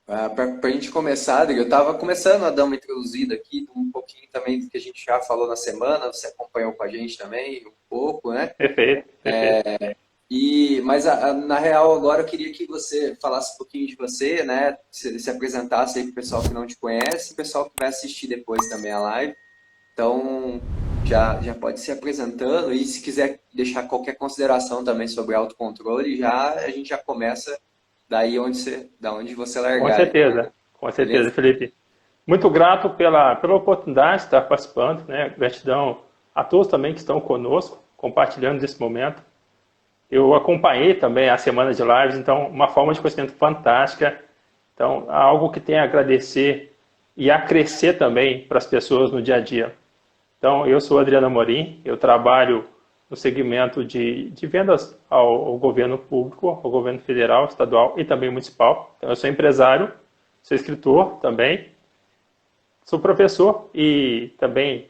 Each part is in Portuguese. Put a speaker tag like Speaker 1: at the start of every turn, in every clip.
Speaker 1: Para a gente começar, Adri, eu estava começando a dar uma introduzida aqui, um pouquinho também do que a gente já falou na semana, você acompanhou com a gente também, um pouco, né?
Speaker 2: Perfeito, perfeito.
Speaker 1: Mas na real agora eu queria que você falasse um pouquinho de você, né? Se apresentasse aí para o pessoal que não te conhece, e o pessoal que vai assistir depois também a live. Então já pode se apresentando e se quiser deixar qualquer consideração também sobre autocontrole, a gente já começa daí da onde você largar,
Speaker 2: Com certeza,
Speaker 1: beleza?
Speaker 2: Felipe. Muito grato pela oportunidade de estar participando, né? Gratidão a todos também que estão conosco, compartilhando esse momento. Eu acompanhei também a semana de lives, então, uma forma de conhecimento fantástica. Então, algo que tem a agradecer e a crescer também para as pessoas no dia a dia. Então, eu sou Adriano Amorim, eu trabalho no segmento de vendas ao governo público, ao governo federal, estadual e também municipal. Então, eu sou empresário, sou escritor também, sou professor e também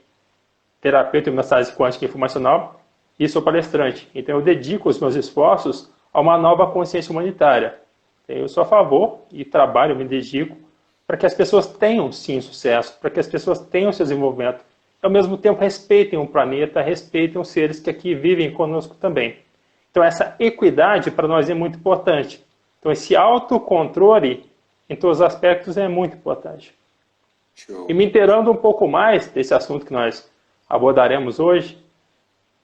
Speaker 2: terapeuta em massagem quântica informacional e sou palestrante. Então, eu dedico os meus esforços a uma nova consciência humanitária. Eu sou a favor e trabalho, me dedico para que as pessoas tenham, sim, sucesso, para que as pessoas tenham seu desenvolvimento. Ao mesmo tempo, respeitem o planeta, respeitem os seres que aqui vivem conosco também. Então, essa equidade para nós é muito importante. Então, esse autocontrole em todos os aspectos é muito importante. E
Speaker 1: Show.
Speaker 2: me inteirando um pouco mais desse assunto que nós abordaremos hoje,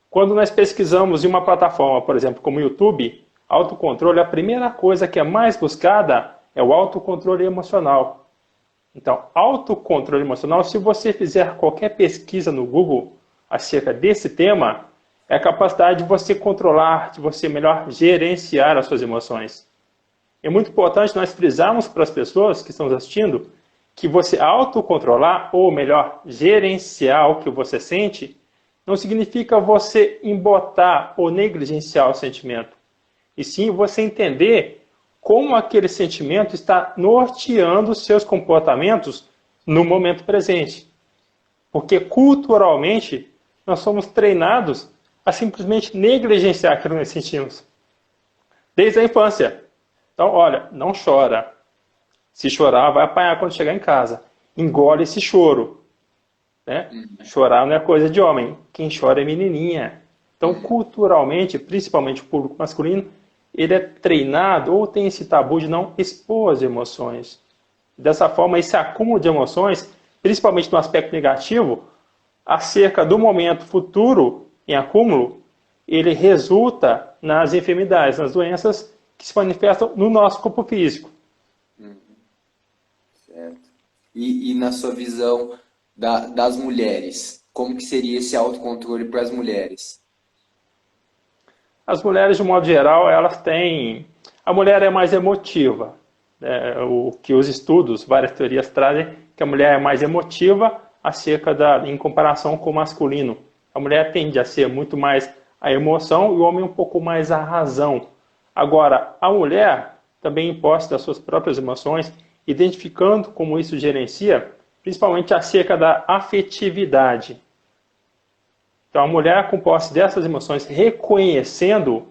Speaker 2: quando nós pesquisamos em uma plataforma, por exemplo, como o YouTube, autocontrole, a primeira coisa que é mais buscada é o autocontrole emocional. Então, autocontrole emocional, se você fizer qualquer pesquisa no Google acerca desse tema, é a capacidade de você controlar, de você melhor gerenciar as suas emoções. É muito importante nós frisarmos para as pessoas que estão nos assistindo que você autocontrolar, ou melhor, gerenciar o que você sente, não significa você embotar ou negligenciar o sentimento. E sim você entender como aquele sentimento está norteando os seus comportamentos no momento presente. Porque culturalmente nós somos treinados a simplesmente negligenciar aquilo que nós sentimos. Desde a infância. Então, olha, não chora. Se chorar, vai apanhar quando chegar em casa. Engole esse choro. Né?
Speaker 1: Uhum,
Speaker 2: Chorar não é coisa de homem. Quem chora é menininha. Então,
Speaker 1: uhum.
Speaker 2: culturalmente, principalmente o público masculino, ele é treinado ou tem esse tabu de não expor as emoções. Dessa forma, esse acúmulo de emoções, principalmente no aspecto negativo, acerca do momento futuro em acúmulo, ele resulta nas enfermidades, nas doenças que se manifestam no nosso corpo físico.
Speaker 1: Certo. E na sua visão das mulheres, como que seria esse autocontrole para as mulheres?
Speaker 2: As mulheres, de um modo geral, elas têm... A mulher é mais emotiva. Né? O que os estudos, várias teorias trazem, que a mulher é mais emotiva em comparação com o masculino. A mulher tende a ser muito mais a emoção e o homem um pouco mais a razão. Agora, a mulher também imposta das suas próprias emoções, identificando como isso gerencia, principalmente acerca da afetividade. Então, a mulher com posse dessas emoções, reconhecendo,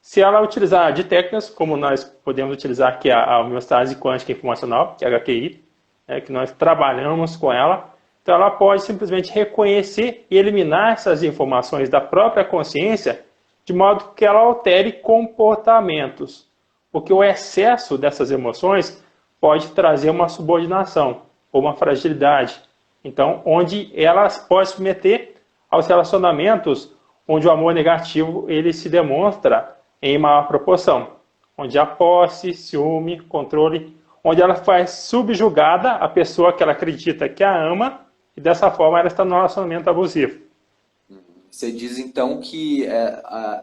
Speaker 2: se ela utilizar de técnicas, como nós podemos utilizar, que é a homeostase quântica informacional, que é a HQI, né, que nós trabalhamos com ela, então ela pode simplesmente reconhecer e eliminar essas informações da própria consciência, de modo que ela altere comportamentos. Porque o excesso dessas emoções pode trazer uma subordinação ou uma fragilidade. Então, onde elas podem submeter aos relacionamentos onde o amor negativo ele se demonstra em maior proporção, onde há posse, ciúme, controle, onde ela faz subjugada a pessoa que ela acredita que a ama e dessa forma ela está no relacionamento abusivo.
Speaker 1: Você diz então que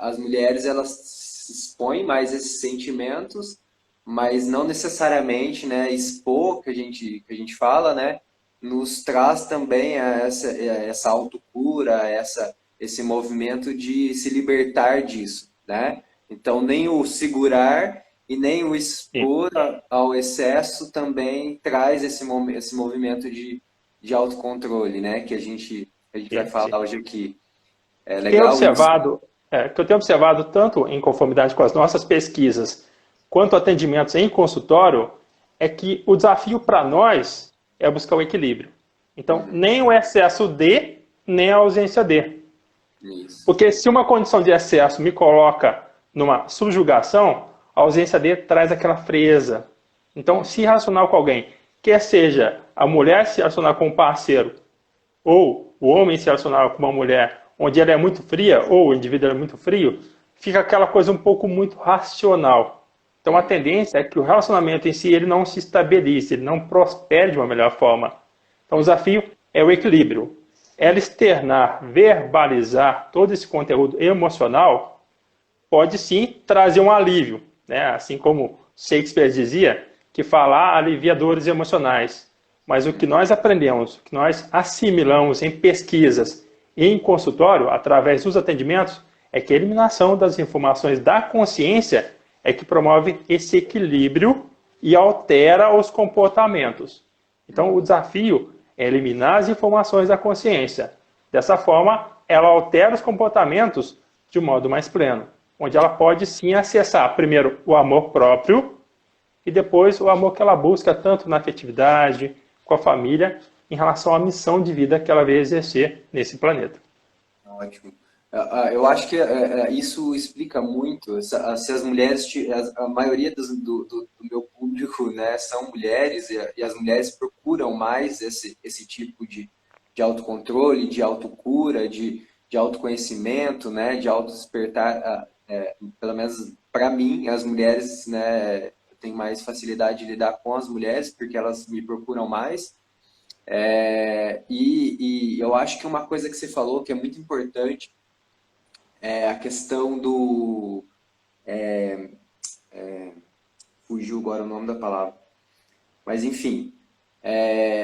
Speaker 1: as mulheres elas se expõem mais esses sentimentos, mas não necessariamente, né, expor que a gente fala, né, nos traz também essa autocura, esse movimento de se libertar disso, né? Então nem o segurar e nem o
Speaker 2: Sim,
Speaker 1: expor ao excesso também traz esse movimento de autocontrole, né, que a gente vai
Speaker 2: sim, sim.
Speaker 1: falar hoje aqui. É
Speaker 2: Que tenho
Speaker 1: legal isso.
Speaker 2: observado, que eu tenho observado tanto em conformidade com as nossas pesquisas, quanto atendimentos em consultório, é que o desafio para nós é buscar o equilíbrio. Então, nem o excesso de, nem a ausência de.
Speaker 1: Isso.
Speaker 2: Porque se uma condição de excesso me coloca numa subjugação, a ausência de traz aquela frieza. Então, se relacionar com alguém, quer seja a mulher se relacionar com um parceiro, ou o homem se relacionar com uma mulher onde ela é muito fria, ou o indivíduo é muito frio, fica aquela coisa um pouco muito racional. Então a tendência é que o relacionamento em si ele não se estabilize, ele não prospere de uma melhor forma. Então o desafio é o equilíbrio. Ela externar, verbalizar todo esse conteúdo emocional pode sim trazer um alívio, né? Assim como Shakespeare dizia, que falar alivia dores emocionais. Mas o que nós aprendemos, o que nós assimilamos em pesquisas e em consultório, através dos atendimentos, é que a eliminação das informações da consciência é que promove esse equilíbrio e altera os comportamentos. Então, o desafio é eliminar as informações da consciência. Dessa forma, ela altera os comportamentos de um modo mais pleno, onde ela pode sim acessar, primeiro, o amor próprio e depois o amor que ela busca tanto na afetividade, com a família, em relação à missão de vida que ela veio exercer nesse planeta.
Speaker 1: Ótimo. Eu acho que isso explica muito. Se as mulheres, a maioria do meu público, né, são mulheres e as mulheres procuram mais esse tipo de autocontrole, de autocura, de autoconhecimento, né, de autodespertar. Pelo menos para mim, as mulheres, né, têm mais facilidade de lidar com as mulheres porque elas me procuram mais. E eu acho que uma coisa que você falou que é muito importante é a questão do. Fugiu agora o nome da palavra. Mas, enfim,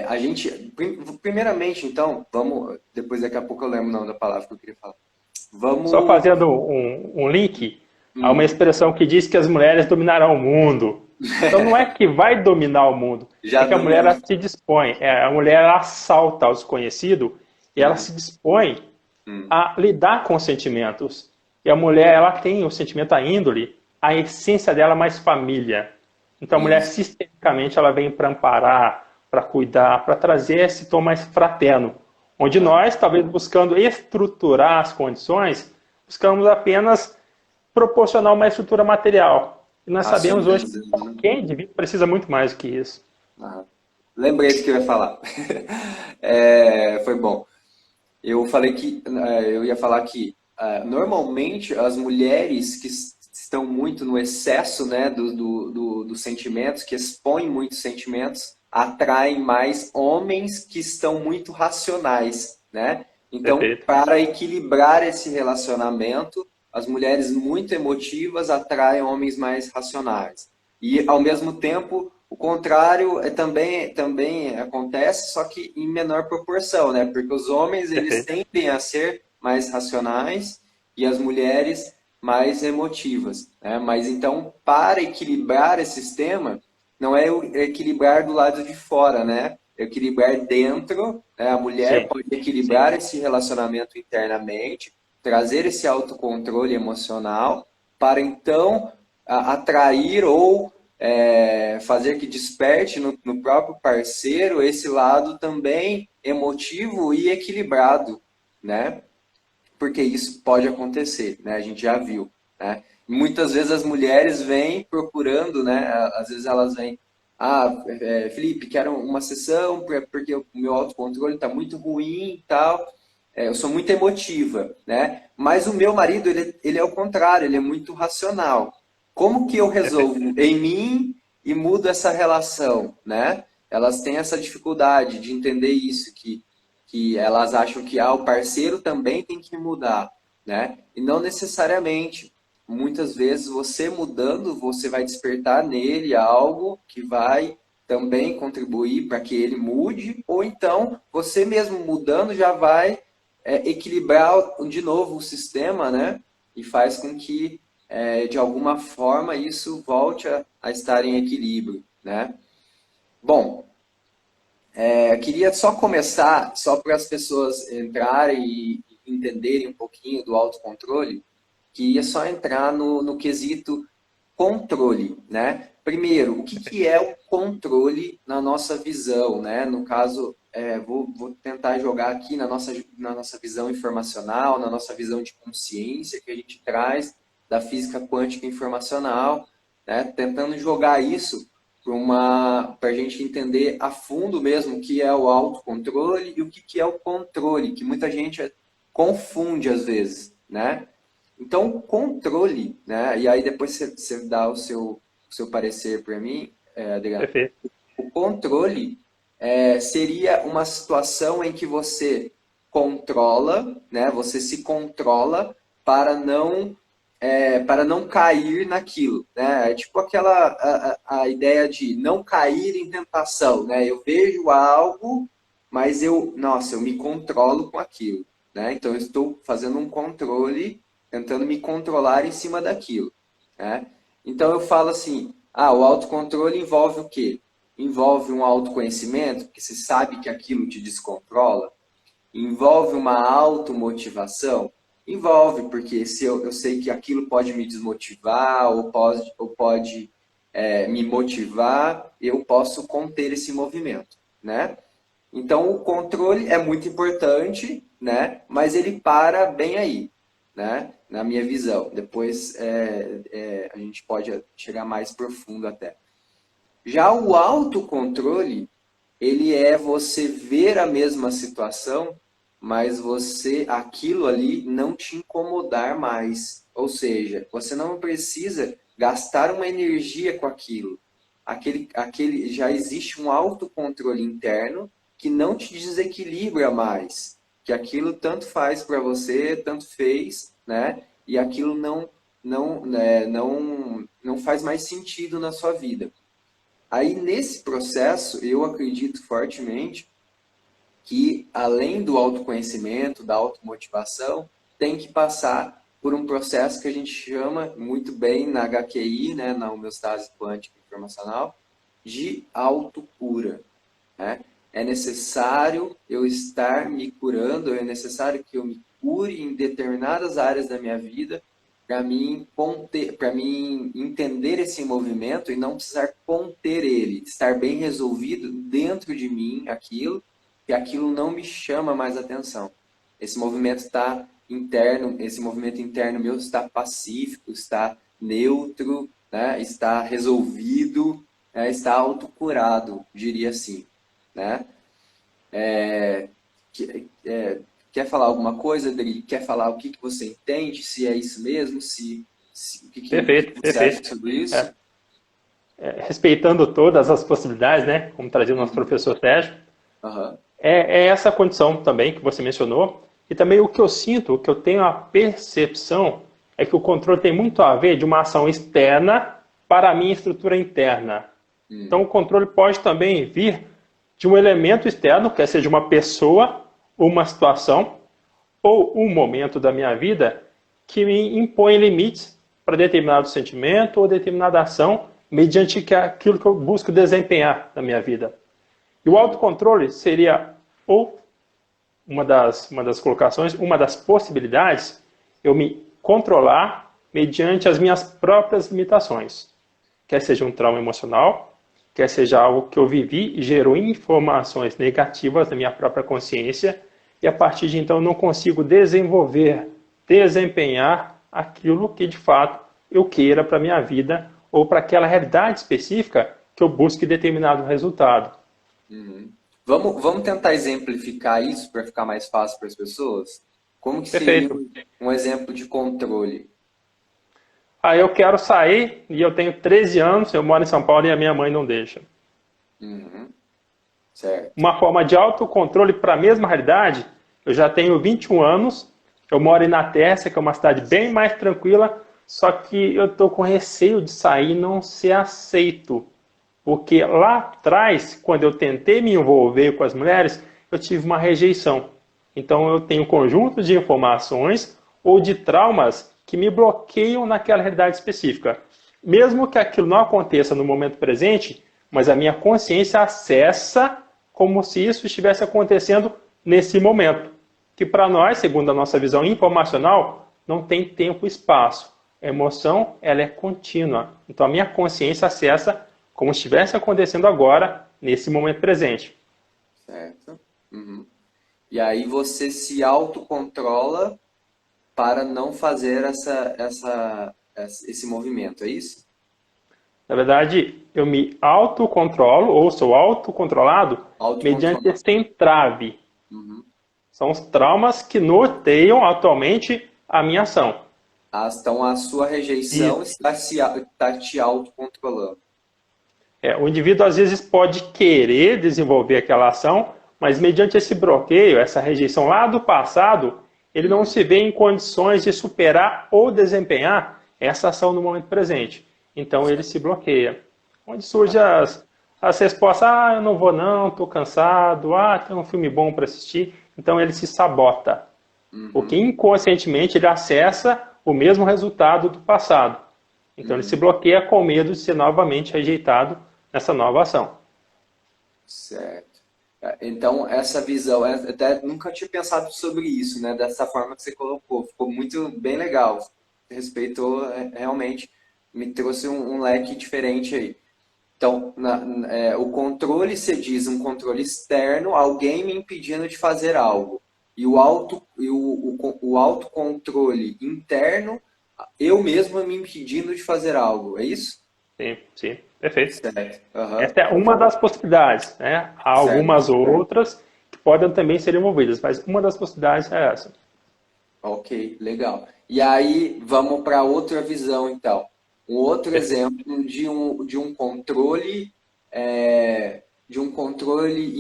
Speaker 1: a gente. Primeiramente, então, vamos. Depois, daqui a pouco eu lembro o nome da palavra que eu queria falar.
Speaker 2: Só
Speaker 1: Vamos.
Speaker 2: fazendo um link a uma expressão que diz que as mulheres dominarão o mundo. Então não é que vai dominar o mundo,
Speaker 1: Já
Speaker 2: é que a mulher
Speaker 1: domina.
Speaker 2: ela se dispõe, a mulher ela assalta ao desconhecido e ela se dispõe a lidar com os sentimentos. E a mulher ela tem o sentimento, a índole, a essência dela é mais família. Então a mulher
Speaker 1: Isso.
Speaker 2: sistemicamente ela vem para amparar, para cuidar, para trazer esse tom mais fraterno. Onde
Speaker 1: Ah,
Speaker 2: nós, talvez buscando estruturar as condições, buscamos apenas proporcionar uma estrutura material. E nós sabemos hoje que
Speaker 1: racionalizando, né?
Speaker 2: qualquer indivíduo precisa muito mais do que isso.
Speaker 1: Ah, lembrei do que eu ia falar. Foi bom. Eu falei que eu ia falar que normalmente as mulheres que estão muito no excesso, né, dos sentimentos, que expõem muitos sentimentos, atraem mais homens que estão muito racionais, né? Então,
Speaker 2: Perfeito.
Speaker 1: para equilibrar esse relacionamento, as mulheres muito emotivas atraem homens mais racionais. E, ao mesmo tempo, o contrário também acontece, só que em menor proporção, né? Porque os homens eles
Speaker 2: Perfeito.
Speaker 1: tendem a ser mais racionais e as mulheres mais emotivas, né? Mas então, para equilibrar esse sistema, não é o equilibrar do lado de fora, né? É equilibrar dentro, né? A mulher
Speaker 2: Sim,
Speaker 1: pode
Speaker 2: sim.
Speaker 1: equilibrar esse relacionamento internamente, trazer esse autocontrole emocional para então atrair ou fazer que desperte no próprio parceiro esse lado também emotivo e equilibrado, né? Porque isso pode acontecer, né? A gente já viu, né? Muitas vezes as mulheres vêm procurando, né? Às vezes elas vêm, Felipe, quero uma sessão porque o meu autocontrole está muito ruim e tal. Eu sou muito emotiva, né? Mas o meu marido, ele é o contrário, ele é muito racional. Como que eu resolvo
Speaker 2: Perfeito.
Speaker 1: em mim e mudo essa relação, né? Elas têm essa dificuldade de entender isso, que elas acham que o parceiro também tem que mudar, né? E não necessariamente. Muitas vezes você mudando, você vai despertar nele algo que vai também contribuir para que ele mude, ou então você mesmo mudando já vai equilibrar de novo o sistema, né? E faz com que de alguma forma isso volte a estar em equilíbrio, né? Bom, queria só começar, só para as pessoas entrarem e entenderem um pouquinho do autocontrole, que ia só entrar no quesito controle, né? primeiro, o que que é o controle na nossa visão, né? No caso, vou tentar jogar aqui na nossa visão informacional, na nossa visão de consciência que a gente traz da física quântica informacional, né? Tentando jogar isso para a gente entender a fundo mesmo o que é o autocontrole e o que que é o controle, que muita gente confunde às vezes, né? Então, o controle, né? E aí depois você dá o seu parecer para mim, Adriano.
Speaker 2: Perfeito.
Speaker 1: O controle seria uma situação em que você controla, né? Você se controla para não cair naquilo, né? É tipo a ideia de não cair em tentação, né? Eu vejo algo, mas nossa, eu me controlo com aquilo, né? Então eu estou fazendo um controle, tentando me controlar em cima daquilo, né? Então eu falo assim, o autocontrole envolve o quê? Envolve um autoconhecimento, porque você sabe que aquilo te descontrola. Envolve uma automotivação? Envolve, porque se eu sei que aquilo pode me desmotivar ou pode me motivar, eu posso conter esse movimento, né? Então, o controle é muito importante, né? Mas ele para bem aí, né? Na minha visão. Depois a gente pode chegar mais profundo até. Já o autocontrole, ele é você ver a mesma situação, mas aquilo ali não te incomodar mais. Ou seja, você não precisa gastar uma energia com aquilo. Já existe um autocontrole interno que não te desequilibra mais. Que aquilo tanto faz para você, tanto fez, né? E aquilo não faz mais sentido na sua vida. Aí, nesse processo, eu acredito fortemente que, além do autoconhecimento, da automotivação, tem que passar por um processo que a gente chama muito bem na HQI, né, na homeostase quântica informacional, de autocura, né? É necessário eu estar me curando, é necessário que eu me cure em determinadas áreas da minha vida para mim entender esse movimento e não precisar conter ele, estar bem resolvido dentro de mim aquilo, que aquilo não me chama mais atenção. Esse movimento está interno, esse movimento interno meu está pacífico, está neutro, né? Está resolvido, né? Está autocurado, diria assim, né? É, quer falar alguma coisa, Adri? Quer falar o que você entende? Se é isso mesmo? O que
Speaker 2: Perfeito,
Speaker 1: você acha
Speaker 2: perfeito.
Speaker 1: sobre isso?
Speaker 2: É, respeitando todas as possibilidades, né? Como trazia o nosso
Speaker 1: Uhum.
Speaker 2: professor Sérgio,
Speaker 1: Aham.
Speaker 2: é essa condição também que você mencionou. E também o que eu sinto, o que eu tenho a percepção, é que o controle tem muito a ver de uma ação externa para a minha estrutura interna. Então, o controle pode também vir de um elemento externo, quer seja uma pessoa, uma situação, ou um momento da minha vida que me impõe limites para determinado sentimento ou determinada ação, mediante aquilo que eu busco desempenhar na minha vida. E o autocontrole seria ou uma das colocações, uma das possibilidades, eu me controlar mediante as minhas próprias limitações. Quer seja um trauma emocional, quer seja algo que eu vivi e gerou informações negativas na minha própria consciência, e a partir de então eu não consigo desenvolver, desempenhar aquilo que de fato eu queira para a minha vida ou para aquela realidade específica que eu busque determinado resultado.
Speaker 1: Uhum. Vamos tentar exemplificar isso para ficar mais fácil para as pessoas? Como que seria
Speaker 2: Perfeito.
Speaker 1: um exemplo de controle?
Speaker 2: Aí eu quero sair e eu tenho 13 anos, eu moro em São Paulo e a minha mãe não deixa.
Speaker 1: Uhum. Certo.
Speaker 2: Uma forma de autocontrole para a mesma realidade, eu já tenho 21 anos, eu moro em Naterça, que é uma cidade bem mais tranquila, só que eu estou com receio de sair e não ser aceito. Porque lá atrás, quando eu tentei me envolver com as mulheres, eu tive uma rejeição. Então eu tenho um conjunto de informações ou de traumas que me bloqueiam naquela realidade específica. Mesmo que aquilo não aconteça no momento presente, mas a minha consciência acessa como se isso estivesse acontecendo nesse momento. Que para nós, segundo a nossa visão informacional, não tem tempo e espaço. A emoção, ela é contínua. Então, a minha consciência acessa como se estivesse acontecendo agora, nesse momento presente.
Speaker 1: Certo. Uhum. E aí você se autocontrola para não fazer esse movimento, é isso?
Speaker 2: Na verdade, eu me autocontrolo, ou sou autocontrolado, mediante
Speaker 1: Autocontrolar.
Speaker 2: esse entrave.
Speaker 1: Uhum.
Speaker 2: São os traumas que norteiam atualmente a minha ação.
Speaker 1: Então a sua rejeição
Speaker 2: Isso.
Speaker 1: está te autocontrolando.
Speaker 2: O indivíduo às vezes pode querer desenvolver aquela ação, mas mediante esse bloqueio, essa rejeição lá do passado, ele não
Speaker 1: Uhum.
Speaker 2: se vê em condições de superar ou desempenhar essa ação no momento presente. Então ele se bloqueia. Onde surgem as respostas, eu não vou não, estou cansado, tem um filme bom para assistir. Então ele se sabota, porque
Speaker 1: Uhum.
Speaker 2: inconscientemente ele acessa o mesmo resultado do passado. Então ele se
Speaker 1: Uhum.
Speaker 2: bloqueia com medo de ser novamente rejeitado nessa nova ação.
Speaker 1: Certo. Então, essa visão, até nunca tinha pensado sobre isso, né? Dessa forma que você colocou. Ficou muito bem legal. Respeitou, realmente, me trouxe um leque diferente aí. Então, o controle, você diz, um controle externo, alguém me impedindo de fazer algo. E o autocontrole interno, eu mesmo me impedindo de fazer algo. É isso?
Speaker 2: Sim, sim, perfeito.
Speaker 1: Certo. Aham.
Speaker 2: Essa é uma das possibilidades, né? Há
Speaker 1: Certo.
Speaker 2: algumas outras que podem também ser envolvidas, mas uma das possibilidades é essa.
Speaker 1: Ok, legal. E aí, vamos para outra visão, então. Um outro
Speaker 2: Perfeito.
Speaker 1: exemplo de um controle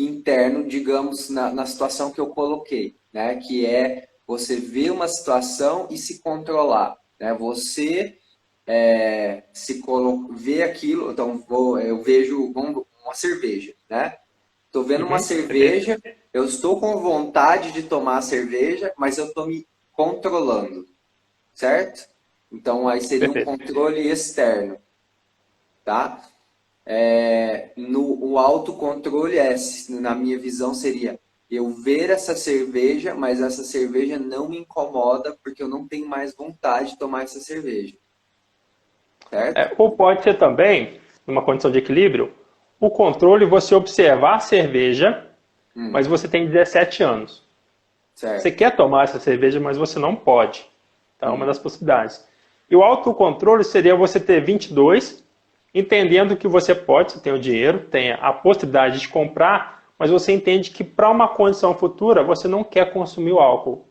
Speaker 1: interno, digamos, na situação que eu coloquei, né? Que é você ver uma situação e se controlar, né? Você vê aquilo, então eu vejo uma cerveja, né? Estou vendo uma
Speaker 2: Uhum, perfeito.
Speaker 1: cerveja, eu estou com vontade de tomar a cerveja, mas eu estou me controlando, certo? Então aí seria um
Speaker 2: Perfeito.
Speaker 1: controle externo, tá? O autocontrole na minha visão, seria eu ver essa cerveja, mas essa cerveja não me incomoda porque eu não tenho mais vontade de tomar essa cerveja, certo?
Speaker 2: Ou pode ser também, numa condição de equilíbrio, o controle você observar a cerveja, mas
Speaker 1: Hum,
Speaker 2: você tem 17 anos. Você
Speaker 1: certo.
Speaker 2: quer tomar essa cerveja, mas você não pode. Então, é uma das
Speaker 1: Uhum,
Speaker 2: possibilidades. E o autocontrole seria você ter 22, entendendo que você pode, você tem o dinheiro, tem a possibilidade de comprar, mas você entende que para uma condição futura você não quer consumir o álcool.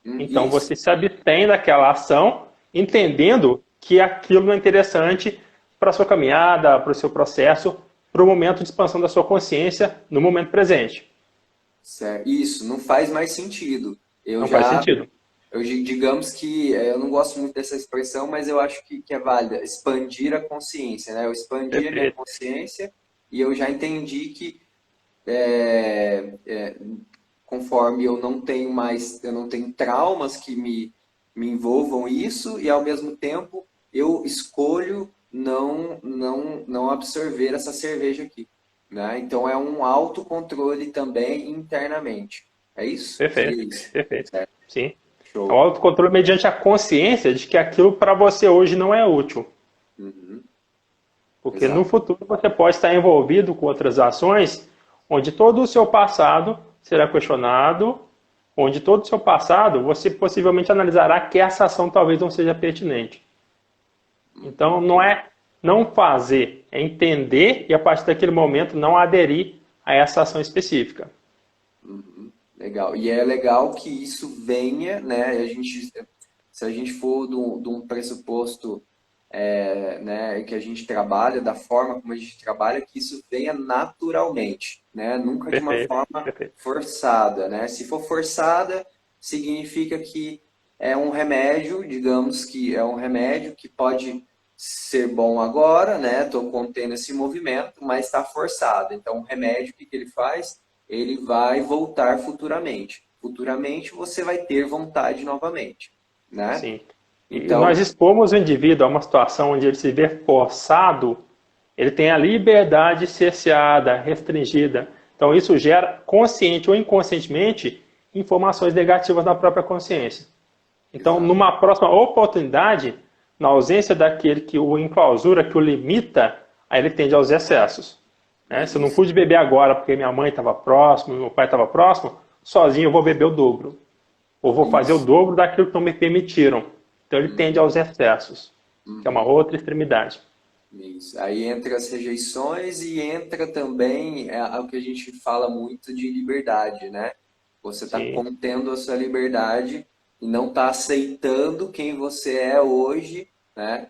Speaker 2: Então
Speaker 1: isso.
Speaker 2: você se abstém daquela ação, entendendo que aquilo não é interessante para a sua caminhada, para o seu processo, para o momento de expansão da sua consciência no momento presente.
Speaker 1: Certo. Isso, não faz mais sentido. Eu
Speaker 2: Não faz
Speaker 1: já,
Speaker 2: sentido.
Speaker 1: digamos que, eu não gosto muito dessa expressão, mas eu acho que é válida, expandir a consciência, né? Eu expandi a minha
Speaker 2: Perfeito.
Speaker 1: consciência e eu já entendi que é, é, conforme eu não tenho traumas que me envolvam isso e ao mesmo tempo eu escolho não absorver essa cerveja aqui, né? Então é um autocontrole também internamente. É isso?
Speaker 2: Perfeito.
Speaker 1: Seria isso.
Speaker 2: Perfeito.
Speaker 1: Certo.
Speaker 2: Sim. É o
Speaker 1: Show.
Speaker 2: autocontrole mediante a consciência de que aquilo para você hoje não é útil.
Speaker 1: Uhum.
Speaker 2: Porque no
Speaker 1: Exato.
Speaker 2: futuro você pode estar envolvido com outras ações onde todo o seu passado será questionado, onde todo o seu passado você possivelmente analisará que essa ação talvez não seja pertinente. Então não é não fazer, é entender e a partir daquele momento não aderir a essa ação específica.
Speaker 1: Legal. E é legal que isso venha, né? Se a gente for de um pressuposto, né, que a gente trabalha, da forma como a gente trabalha, que isso venha naturalmente, né? Nunca de uma
Speaker 2: Perfeito,
Speaker 1: forma
Speaker 2: perfeito.
Speaker 1: forçada, né? Se for forçada, significa que é um remédio, digamos que é um remédio que pode ser bom agora, né? Estou contendo esse movimento, mas está forçado. Então, o remédio, o que ele faz? Ele vai voltar futuramente. Futuramente você vai ter vontade novamente, né?
Speaker 2: Sim. E nós
Speaker 1: Então,
Speaker 2: expomos o indivíduo a uma situação onde ele se vê forçado, ele tem a liberdade cerceada, restringida. Então isso gera, consciente ou inconscientemente, informações negativas na própria consciência. Então,
Speaker 1: exato.
Speaker 2: numa próxima oportunidade, na ausência daquele que o enclausura, que o limita, aí ele tende aos excessos. Né? Se eu não pude beber agora porque minha mãe estava próximo, meu pai estava próximo, sozinho eu vou beber o dobro. Ou vou fazer o
Speaker 1: Isso.
Speaker 2: dobro daquilo que não me permitiram. Então ele tende
Speaker 1: Uhum.
Speaker 2: aos excessos, que é uma
Speaker 1: Uhum.
Speaker 2: outra extremidade.
Speaker 1: Isso. Aí entra as rejeições e entra também o que a gente fala muito de liberdade, né? Você está
Speaker 2: Sim,
Speaker 1: contendo a sua liberdade e não está aceitando quem você é hoje, né?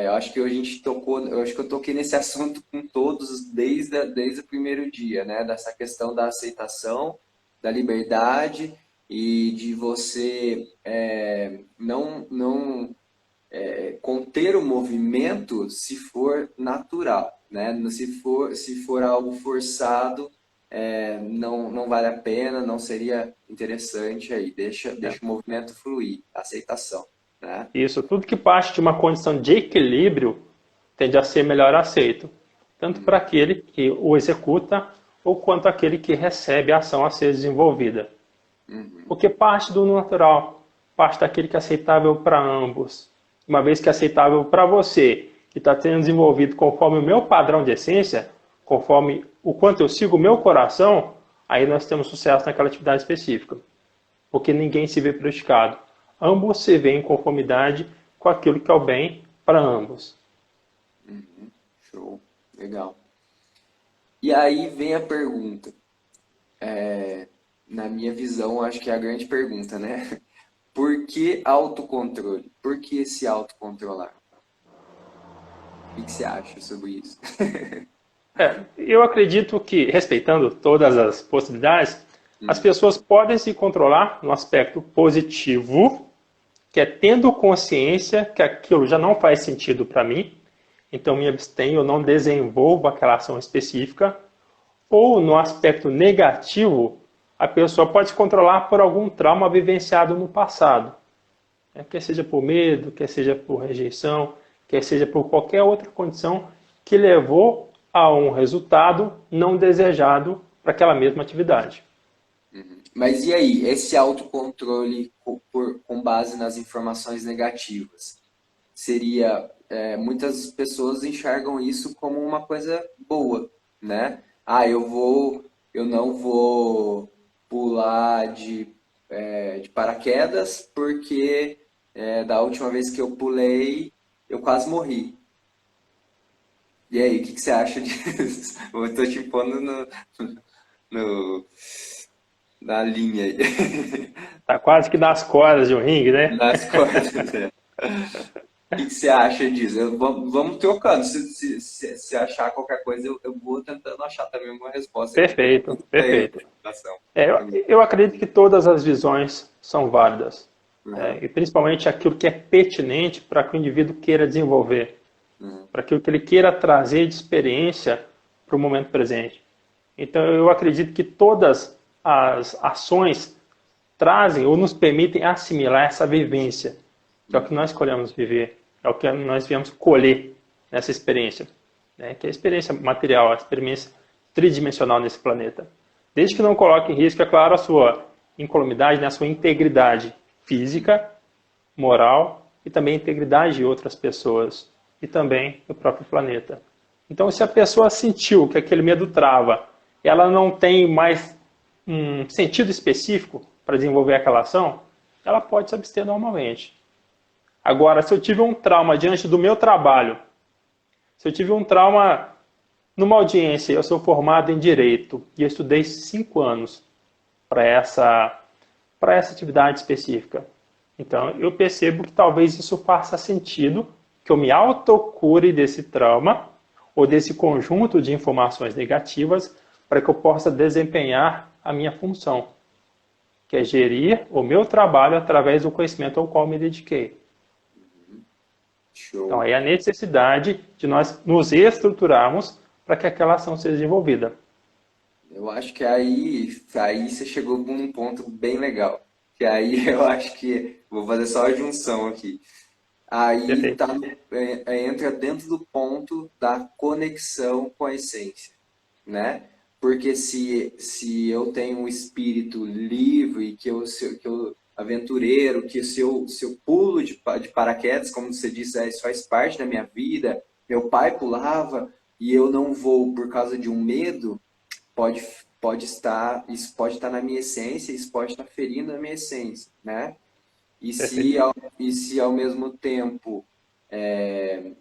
Speaker 1: Eu acho que a gente tocou, eu acho que eu toquei nesse assunto com todos desde o primeiro dia, né? Dessa questão da aceitação, da liberdade e de você não conter o movimento se for natural, né? Se for algo forçado, não vale a pena, não seria interessante aí. Deixa
Speaker 2: é.
Speaker 1: o movimento fluir, aceitação, né?
Speaker 2: Isso, tudo que parte de uma condição de equilíbrio tende a ser melhor aceito, tanto para aquele que o executa ou quanto aquele que recebe a ação a ser desenvolvida. Porque parte do natural, parte daquele que é aceitável para ambos. Uma vez que é aceitável para você, que está sendo desenvolvido conforme o meu padrão de essência, conforme o quanto eu sigo o meu coração, aí nós temos sucesso naquela atividade específica. Porque ninguém se vê prejudicado. Ambos se veem em conformidade com aquilo que é o bem para ambos.
Speaker 1: Show, legal. E aí vem a pergunta. Na minha visão, acho que é a grande pergunta, né? Por que autocontrole? Por que se autocontrolar? O que você acha sobre isso?
Speaker 2: Eu acredito que, respeitando todas as possibilidades, as pessoas podem se controlar no aspecto positivo, que é tendo consciência que aquilo já não faz sentido para mim, então me abstenho, eu não desenvolvo aquela ação específica, ou no aspecto negativo, a pessoa pode se controlar por algum trauma vivenciado no passado, né? Quer seja por medo, quer seja por rejeição, quer seja por qualquer outra condição que levou a um resultado não desejado para aquela mesma atividade.
Speaker 1: Mas e aí, esse autocontrole com base nas informações negativas? Seria, muitas pessoas enxergam isso como uma coisa boa, né? Ah, eu não vou pular de paraquedas porque da última vez que eu pulei, eu quase morri. E aí, o que você acha disso? Eu tô te pondo no- na linha aí.
Speaker 2: Tá quase que nas cordas de um ringue, né?
Speaker 1: Nas cordas. Que você acha disso? Vamos trocando. Se achar qualquer coisa, eu vou tentando achar também uma resposta aqui para
Speaker 2: Perfeito, perfeito.
Speaker 1: a situação.
Speaker 2: Eu acredito que todas as visões são válidas,
Speaker 1: Uhum,
Speaker 2: e principalmente aquilo que é pertinente para que o indivíduo queira desenvolver,
Speaker 1: uhum,
Speaker 2: para aquilo que ele queira trazer de experiência para o momento presente. Então, eu acredito que todas as ações trazem ou nos permitem assimilar essa vivência, que é o que nós escolhemos viver, é o que nós viemos colher nessa experiência, né? Que é a experiência material, a experiência tridimensional nesse planeta. Desde que não coloque em risco, é claro, a sua incolumidade, né? A sua integridade física, moral e também a integridade de outras pessoas e também do próprio planeta. Então, se a pessoa sentiu que aquele medo trava, ela não tem mais um sentido específico para desenvolver aquela ação, ela pode se abster normalmente. Agora, se eu tive um trauma diante do meu trabalho, se eu tive um trauma numa audiência, eu sou formado em Direito e eu estudei 5 anos para essa atividade específica. Então, eu percebo que talvez isso faça sentido, que eu me autocure desse trauma ou desse conjunto de informações negativas para que eu possa desempenhar a minha função, que é gerir o meu trabalho através do conhecimento ao qual me dediquei. Então,
Speaker 1: show.
Speaker 2: aí a necessidade de nós nos estruturarmos para que aquela ação seja desenvolvida.
Speaker 1: Eu acho que aí você chegou num ponto bem legal. Que aí eu acho que vou fazer só a junção aqui. Aí
Speaker 2: Perfeito.
Speaker 1: tá, entra dentro do ponto da conexão com a essência, né? Porque se eu tenho um espírito livre, que eu aventureiro, que se eu pulo de paraquedas, como você disse, isso faz parte da minha vida, meu pai pulava e eu não vou por causa de um medo, pode, isso pode estar na minha essência, isso pode estar ferindo a minha essência, né? E
Speaker 2: Perfeito.
Speaker 1: se ao mesmo tempo é,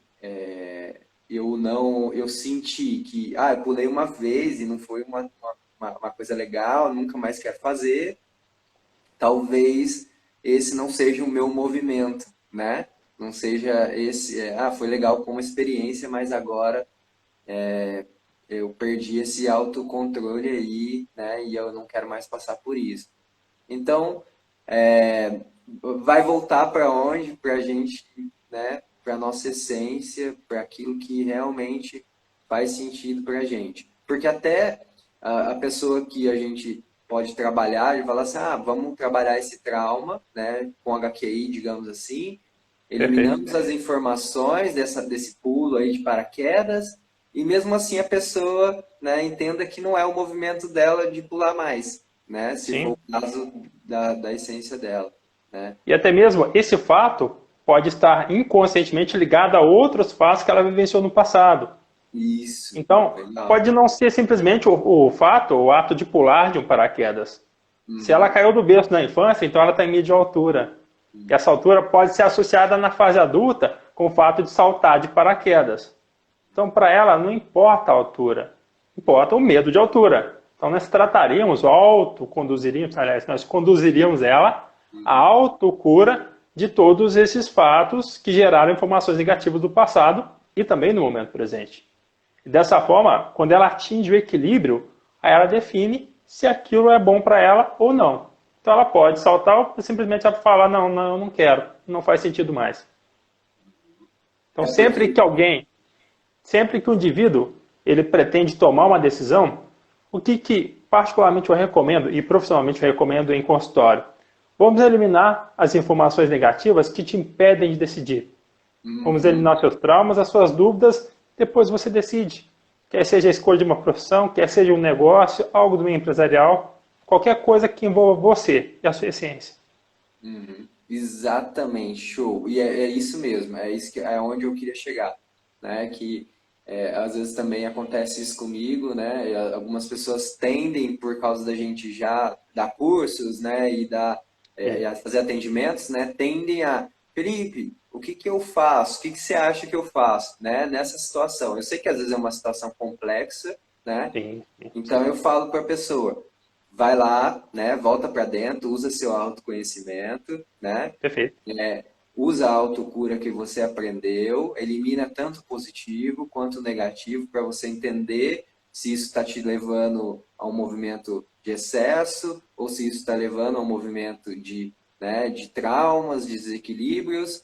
Speaker 1: eu senti que, eu pulei uma vez e não foi uma coisa legal, nunca mais quero fazer, talvez esse não seja o meu movimento, né? Não seja esse, foi legal como experiência, mas agora eu perdi esse autocontrole aí, né? E eu não quero mais passar por isso. Então, vai voltar para onde? Para a gente, né? Para nossa essência, para aquilo que realmente faz sentido para a gente. Porque até a pessoa que a gente pode trabalhar, ele fala assim, vamos trabalhar esse trauma, né? Com HQI, digamos assim,
Speaker 2: Perfeito.
Speaker 1: eliminamos as informações desse pulo aí de paraquedas, e mesmo assim a pessoa, né, entenda que não é o movimento dela de pular mais, né, se for
Speaker 2: Sim.
Speaker 1: o caso da essência dela, né?
Speaker 2: E até mesmo esse fato pode estar inconscientemente ligado a outros fatos que ela vivenciou no passado.
Speaker 1: Isso,
Speaker 2: Então,
Speaker 1: legal.
Speaker 2: pode não ser simplesmente o fato, o ato de pular de um paraquedas. Se ela
Speaker 1: Uhum,
Speaker 2: caiu do berço na infância, então ela está em média altura. E essa altura pode ser associada na fase adulta com o fato de saltar de paraquedas. Então, para ela, não importa a altura, importa o medo de altura. Então, nós trataríamos, autoconduziríamos, aliás, nós conduziríamos ela à
Speaker 1: uhum,
Speaker 2: autocura de todos esses fatos que geraram informações negativas do passado e também no momento presente. E dessa forma, quando ela atinge o equilíbrio, aí ela define se aquilo é bom para ela ou não. Então ela pode saltar ou simplesmente ela falar, não, não, eu não quero, não faz sentido mais. Então
Speaker 1: é porque,
Speaker 2: sempre que o indivíduo ele pretende tomar uma decisão, o que particularmente eu recomendo e profissionalmente eu recomendo em consultório? Vamos eliminar as informações negativas que te impedem de decidir. Vamos
Speaker 1: uhum,
Speaker 2: eliminar seus traumas, as suas dúvidas, depois você decide. Quer seja a escolha de uma profissão, quer seja um negócio, algo do meio empresarial, qualquer coisa que envolva você e a sua essência.
Speaker 1: uhum. Exatamente, show. E é isso mesmo, é isso que é onde eu queria chegar, né? Que às vezes também acontece isso comigo, né? E algumas pessoas tendem, por causa da gente já dar cursos, né? E a fazer atendimentos, né? Tendem a, Felipe, o que que eu faço? O que que você acha que eu faço, né? Nessa situação. Eu sei que às vezes é uma situação complexa, né?
Speaker 2: Sim, sim,
Speaker 1: Então
Speaker 2: sim.
Speaker 1: eu falo para a pessoa, vai lá, né? Volta para dentro, usa seu autoconhecimento, né?
Speaker 2: Perfeito.
Speaker 1: Usa a autocura que você aprendeu, elimina tanto o positivo quanto o negativo para você entender se isso está te levando a um movimento de excesso ou se isso está levando a um movimento de traumas, de desequilíbrios.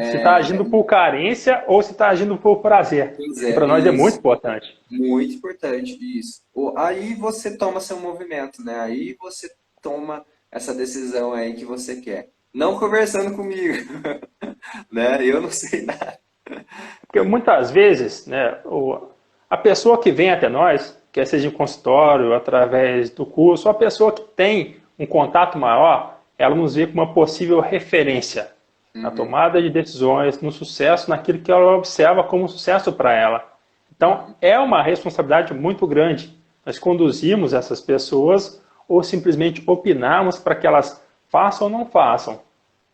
Speaker 2: Se está agindo por carência ou se está agindo por prazer,
Speaker 1: Pois
Speaker 2: que para nós é muito
Speaker 1: isso.
Speaker 2: importante.
Speaker 1: Muito importante isso. Aí você toma seu movimento, né? Aí você toma essa decisão aí que você quer. Não conversando comigo, né? Eu não sei nada.
Speaker 2: Porque muitas vezes, né, a pessoa que vem até nós, quer seja em consultório, através do curso, a pessoa que tem um contato maior, ela nos vê como uma possível referência na
Speaker 1: Uhum,
Speaker 2: tomada de decisões, no sucesso, naquilo que ela observa como sucesso para ela. Então, é uma responsabilidade muito grande. Nós conduzimos essas pessoas ou simplesmente opinarmos para que elas façam ou não façam.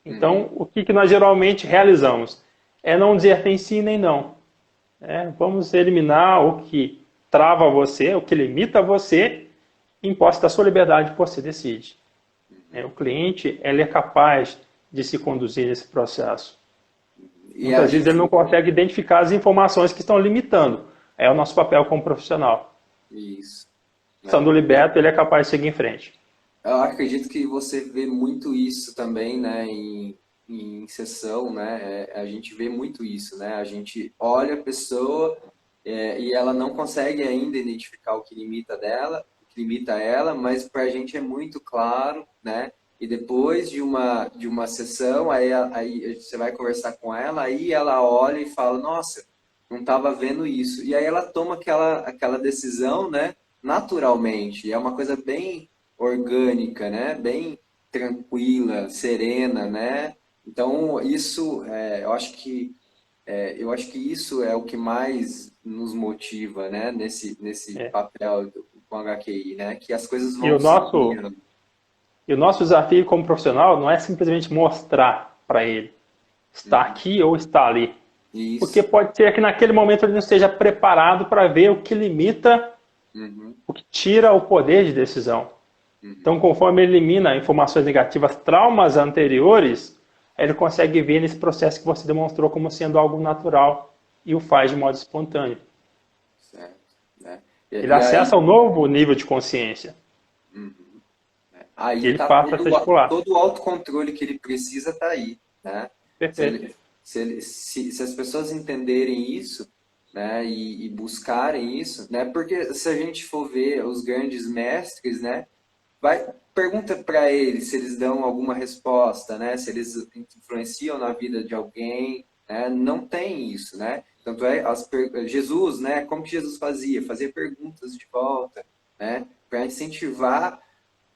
Speaker 1: uhum,
Speaker 2: Então, o que nós geralmente realizamos? É não dizer nem sim nem não. Vamos eliminar o que trava você, o que limita você, em posse da sua liberdade, você decide. O cliente ele é capaz de se conduzir nesse processo.
Speaker 1: E a
Speaker 2: Muitas vezes ele não
Speaker 1: gente.
Speaker 2: consegue identificar as informações que estão limitando. É o nosso papel como profissional.
Speaker 1: Isso. Né?
Speaker 2: Estando liberto, ele é capaz de seguir em frente.
Speaker 1: Eu acredito que você vê muito isso também, né, em sessão, né? A gente vê muito isso, né? A gente olha a pessoa e ela não consegue ainda identificar o que limita dela, o que limita ela, mas para a gente é muito claro, né? E depois de uma sessão, aí você vai conversar com ela, aí ela olha e fala, nossa, não estava vendo isso. E aí ela toma aquela decisão, né? Naturalmente. E é uma coisa bem orgânica, né? Bem tranquila, serena, né? Então, isso, eu acho que isso é o que mais nos motiva, né? Nesse
Speaker 2: É.
Speaker 1: papel com HQI, né? Que as coisas
Speaker 2: E
Speaker 1: vão
Speaker 2: o
Speaker 1: se
Speaker 2: nosso,
Speaker 1: criando.
Speaker 2: e o nosso desafio como profissional não é simplesmente mostrar para ele estar
Speaker 1: Uhum.
Speaker 2: aqui ou estar ali. Porque
Speaker 1: Isso.
Speaker 2: pode ser que naquele momento ele não esteja preparado para ver o que limita,
Speaker 1: Uhum.
Speaker 2: o que tira o poder de decisão. Então,
Speaker 1: Uhum.
Speaker 2: conforme ele elimina informações negativas, traumas anteriores, ele consegue ver nesse processo que você demonstrou como sendo algo natural e o faz de modo espontâneo.
Speaker 1: Certo. Né?
Speaker 2: Ele
Speaker 1: E aí,
Speaker 2: acessa um novo nível de consciência e
Speaker 1: aí
Speaker 2: ele
Speaker 1: tá
Speaker 2: passa a se articular.
Speaker 1: todo o autocontrole que ele precisa tá aí, né? Se,
Speaker 2: Perfeito.
Speaker 1: ele, se as pessoas entenderem isso, né, e buscarem isso, né? Porque se a gente for ver os grandes mestres, né, pergunta para eles se eles dão alguma resposta, né? Se eles influenciam na vida de alguém, né? Não tem isso, né? Tanto é Jesus, né? Como que Jesus fazia? Fazia perguntas de volta, né? Para incentivar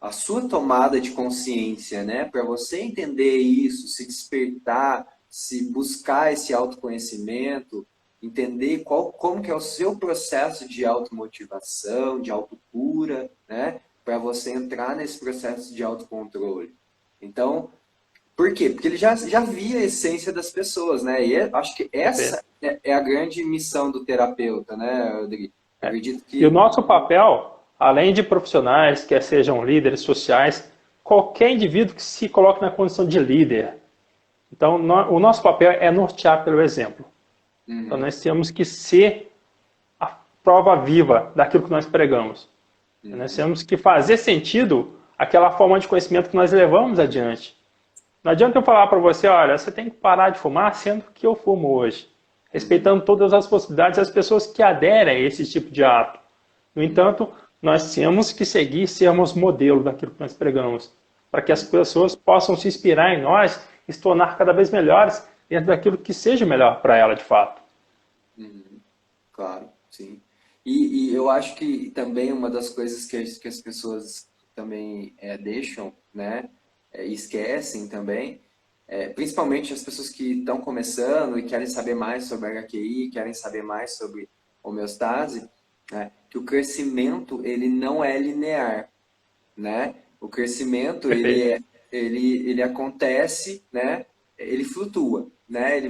Speaker 1: a sua tomada de consciência, né? Para você entender isso, se despertar, se buscar esse autoconhecimento, entender como que é o seu processo de automotivação, de autocura, né? Para você entrar nesse processo de autocontrole. Então, por quê? Porque ele já via a essência das pessoas, né? E acho que essa
Speaker 2: Perfeito.
Speaker 1: é a grande missão do terapeuta, né, Rodrigo? Eu
Speaker 2: É.
Speaker 1: acredito
Speaker 2: E o
Speaker 1: que...
Speaker 2: nosso papel, além de profissionais, quer sejam líderes sociais, qualquer indivíduo que se coloque na condição de líder. Então, o nosso papel é nortear pelo exemplo. Então,
Speaker 1: Uhum,
Speaker 2: nós temos que ser a prova viva daquilo que nós pregamos. Nós
Speaker 1: uhum,
Speaker 2: temos que fazer sentido aquela forma de conhecimento que nós levamos adiante. Não adianta eu falar para você, olha, você tem que parar de fumar, sendo que eu fumo hoje.
Speaker 1: uhum,
Speaker 2: Respeitando todas as possibilidades das pessoas que aderem a esse tipo de ato. No
Speaker 1: uhum,
Speaker 2: entanto, nós temos que seguir e sermos modelo daquilo que nós pregamos, para que as
Speaker 1: uhum.
Speaker 2: pessoas possam se inspirar em nós e se tornar cada vez melhores dentro daquilo que seja melhor para ela de fato.
Speaker 1: Uhum, claro, sim. E eu acho que também uma das coisas que as pessoas também deixam, né, e esquecem também, principalmente as pessoas que estão começando e querem saber mais sobre HQI, querem saber mais sobre homeostase, né, que o crescimento ele não é linear, né? O crescimento
Speaker 2: Perfeito.
Speaker 1: ele acontece, né? Ele flutua, né? Ele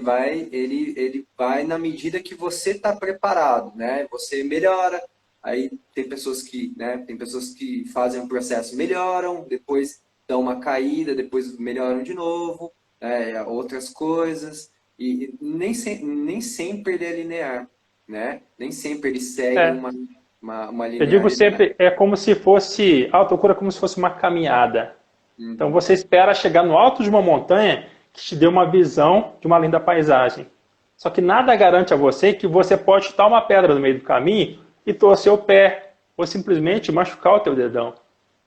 Speaker 1: vai na medida que você está preparado, né? Você melhora. Aí tem pessoas que, né? Tem pessoas que fazem um processo, melhoram, depois dão uma caída, depois melhoram de novo, né? Outras coisas e nem sempre ele é linear, né? Nem sempre ele segue
Speaker 2: É,
Speaker 1: uma
Speaker 2: eu digo
Speaker 1: linearidade.
Speaker 2: sempre, é como se fosse, a autocura é como se fosse uma caminhada. Então
Speaker 1: Uhum.
Speaker 2: você espera chegar no alto de uma montanha que te dê uma visão de uma linda paisagem. Só que nada garante a você que você pode chutar uma pedra no meio do caminho e torcer o pé, ou simplesmente machucar o teu dedão.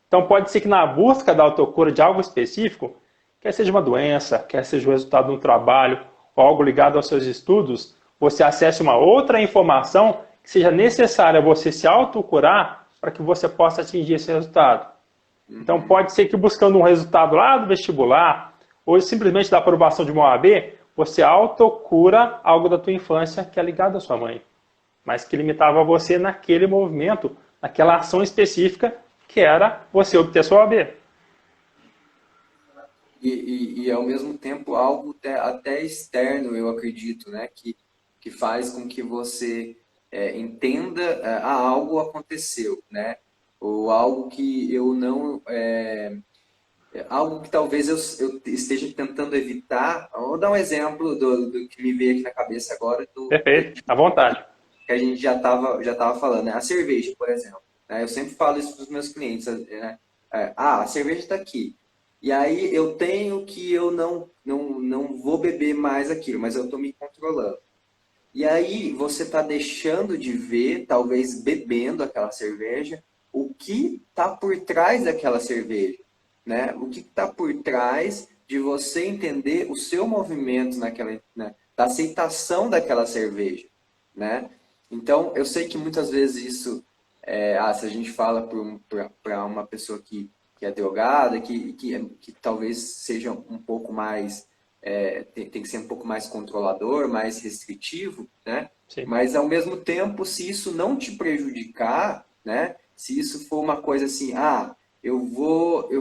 Speaker 2: Então pode ser que na busca da autocura de algo específico, quer seja uma doença, quer seja o resultado de um trabalho, ou algo ligado aos seus estudos, você acesse uma outra informação que seja necessária você se autocurar para que você possa atingir esse resultado. Então
Speaker 1: Uhum.
Speaker 2: pode ser que buscando um resultado lá do vestibular, ou simplesmente da aprovação de uma OAB, você autocura algo da tua infância que é ligado à sua mãe, mas que limitava você naquele movimento, naquela ação específica que era você obter sua OAB.
Speaker 1: E ao mesmo tempo algo até externo, eu acredito, né? Que faz com que você entenda, algo aconteceu, né? Ou algo que eu não. Algo que talvez eu esteja tentando evitar. Vou dar um exemplo do que me veio aqui na cabeça agora,
Speaker 2: Perfeito, à vontade.
Speaker 1: que a gente já tava falando, né? A cerveja, por exemplo. Né? Eu sempre falo isso para os meus clientes, né? A cerveja está aqui. E aí eu tenho que eu não vou beber mais aquilo, mas eu estou me controlando. E aí você está deixando de ver, talvez bebendo aquela cerveja, o que está por trás daquela cerveja, né? O que está por trás de você entender o seu movimento naquela, né? Da aceitação daquela cerveja, né? Então eu sei que muitas vezes isso, se a gente fala para uma pessoa que que é drogada, que talvez seja um pouco mais, tem que ser um pouco mais controlador, mais restritivo, né?
Speaker 2: Sim.
Speaker 1: Mas ao mesmo tempo, se isso não te prejudicar, né? Se isso for uma coisa assim, eu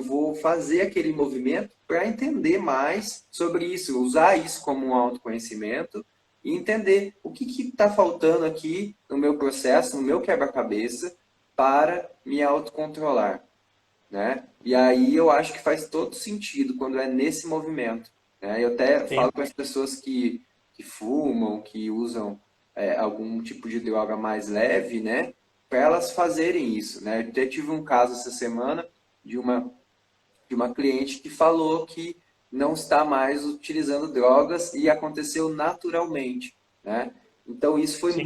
Speaker 1: vou fazer aquele movimento para entender mais sobre isso, usar isso como um autoconhecimento e entender o que está faltando aqui no meu processo, no meu quebra-cabeça, para me autocontrolar, né? E aí eu acho que faz todo sentido quando é nesse movimento, né? Eu até
Speaker 2: Sim.
Speaker 1: falo para as pessoas que fumam, que usam algum tipo de droga mais leve, né? Para elas fazerem isso, né? Eu até tive um caso essa semana de uma cliente que falou que não está mais utilizando drogas e aconteceu naturalmente, né? Então isso
Speaker 2: Sim.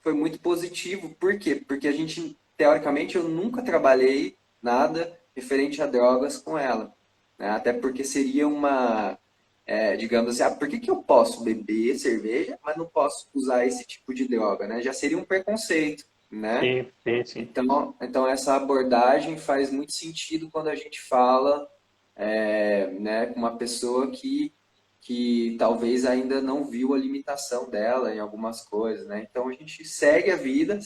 Speaker 1: foi muito positivo. Por quê? Porque a gente, teoricamente, eu nunca trabalhei nada referente a drogas com ela, né? Até porque seria digamos assim, por que que eu posso beber cerveja, mas não posso usar esse tipo de droga, né? Já seria um preconceito, né?
Speaker 2: Sim. Sim. Sim.
Speaker 1: Então essa abordagem faz muito sentido quando a gente fala, né, com uma pessoa que talvez ainda não viu a limitação dela em algumas coisas, né? Então a gente segue a vida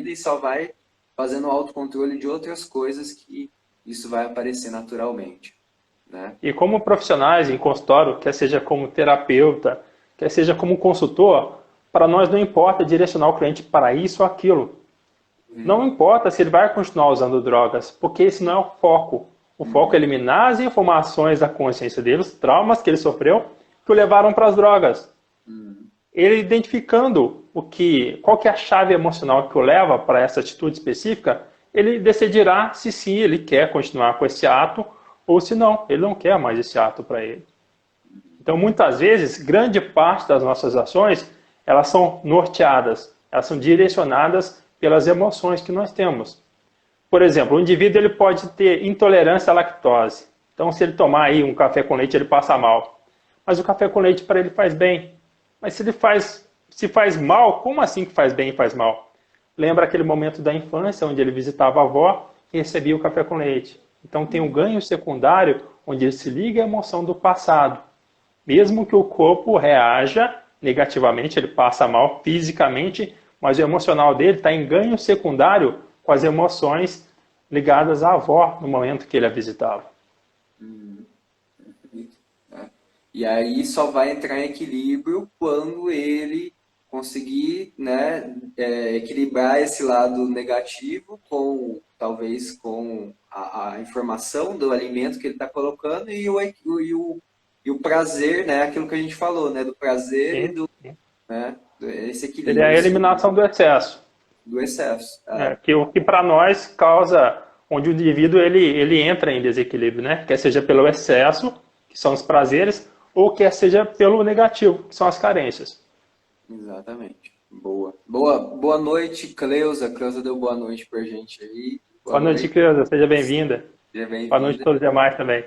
Speaker 1: e só vai fazendo autocontrole de outras coisas que isso vai aparecer naturalmente, né?
Speaker 2: E como profissionais em consultório, quer seja como terapeuta, quer seja como consultor, para nós não importa direcionar o cliente para isso ou aquilo. Não importa se ele vai continuar usando drogas, porque esse não é o foco. O foco é
Speaker 1: Uhum,
Speaker 2: eliminar as informações da consciência dele, os traumas que ele sofreu, que o levaram para as drogas.
Speaker 1: uhum,
Speaker 2: Ele identificando qual que é a chave emocional que o leva para essa atitude específica, ele decidirá se sim ele quer continuar com esse ato ou se não, ele não quer mais esse ato para ele. Então, muitas vezes, grande parte das nossas ações, elas são norteadas, elas são direcionadas pelas emoções que nós temos. Por exemplo, o indivíduo ele pode ter intolerância à lactose. Então, se ele tomar aí um café com leite, ele passa mal. Mas o café com leite para ele faz bem. Mas se faz mal, como assim que faz bem e faz mal? Lembra aquele momento da infância onde ele visitava a avó e recebia o café com leite. Então tem um ganho secundário onde ele se liga à emoção do passado. Mesmo que o corpo reaja negativamente, ele passa mal fisicamente, mas o emocional dele está em ganho secundário com as emoções ligadas à avó no momento que ele a visitava.
Speaker 1: uhum. Né? E aí só vai entrar em equilíbrio quando ele conseguir, né, equilibrar esse lado negativo com, talvez, com a informação do alimento que ele está colocando e o prazer, né, aquilo que a gente falou, né, do prazer
Speaker 2: Sim, sim.
Speaker 1: né, esse
Speaker 2: Seria a
Speaker 1: equilíbrio
Speaker 2: eliminação do excesso,
Speaker 1: do excesso.
Speaker 2: né? Que o que para nós causa, onde o indivíduo ele entra em desequilíbrio, né? Quer seja pelo excesso, que são os prazeres, ou quer seja pelo negativo, que são as carências.
Speaker 1: Exatamente. Boa. Boa noite, Cleusa. Cleusa deu boa noite pra gente aí. Boa
Speaker 2: Boa noite,
Speaker 1: noite.
Speaker 2: Cleusa, seja bem-vinda.
Speaker 1: Seja
Speaker 2: Boa noite a
Speaker 1: bem-vinda.
Speaker 2: todos os demais também.